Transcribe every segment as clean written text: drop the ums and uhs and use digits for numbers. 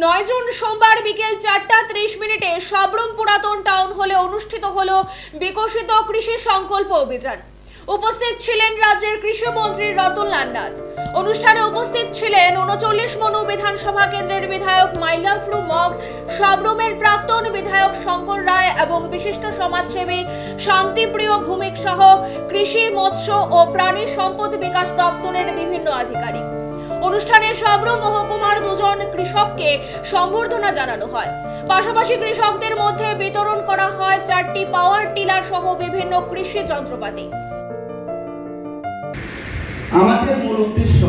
9 June সোমবার বিকেল 4:30 সাবরুম পুরাতন টাউন হলে অনুষ্ঠিত হলো বিকশিত কৃষি সংকল্প অভিযান। উপস্থিত ছিলেন রাজ্যের কৃষিমন্ত্রী রতনলাল নাথ। অনুষ্ঠানে উপস্থিত ছিলেন 39 মনু বিধানসভা কেন্দ্রের বিধায়ক মাইলাফরু মগ, সাবরুমের প্রাক্তন বিধায়ক শঙ্কর রায় এবং বিশিষ্ট সমাজসেবী শান্তিপ্রিয় ভূমিক সহ কৃষি, মৎস্য ও প্রাণী সম্পদ বিকাশ দপ্তরের বিভিন্ন আধিকারিক। অনুষ্ঠানে সাবরুম মহকুমার 2 জন কৃষককে সম্বর্ধনা জানানো হয়। পাশাপাশি কৃষকদের মধ্যে বিতরণ করা হয় 4টি পাওয়ার টিলার সহ বিভিন্ন কৃষি যন্ত্রপাতি। আমাদের মূল উদ্দেশ্য,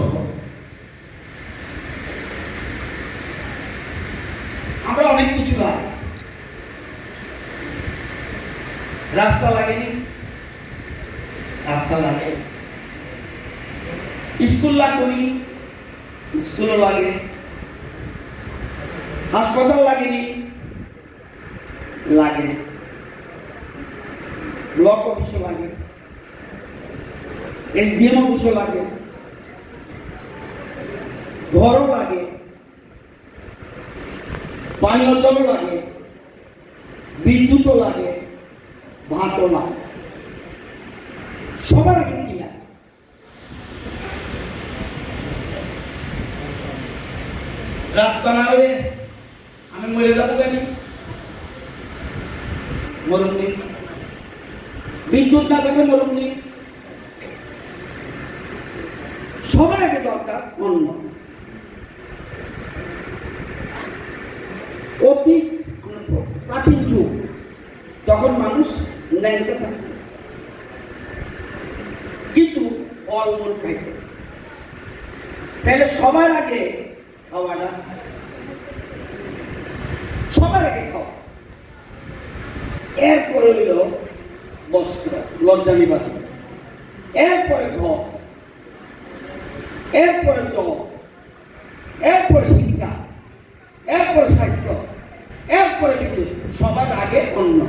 আমরা অনেক কিছু লাগে, রাস্তা লাগেনি, রাস্তা লাগে, স্কুল লাগেনি, স্কুলও লাগে, হাসপাতাল লাগেনি, লাগে, ব্লক অফিসও লাগে, এসডিএম অফিসও লাগে, ঘরও লাগে, পানীয় জলও লাগে, বিদ্যুৎও লাগে, ভাতও লাগে, সবার আগে কি লাগে? রাস্তা না হলে আমি মরে যাবো কেন? মরুন নি। বিদ্যুৎ না থাকলে মরুন নি। সবার আগে দরকার অন্ন। অতি প্রাচীন যুগ, তখন মানুষ ন্যাংটা থাকত, কিন্তু ফলমূল খাইত। তাহলে সবার আগে খাওয়াটা, সবার আগে খাওয়া, এরপরে হইল বস্ত্র, লজ্জা নিবারণ, এরপরে ঘর, এরপরে জল, এরপরে শিক্ষা, এরপরে স্বাস্থ্য, এরপরে বিদ্যুৎ, সবার আগে অন্ন।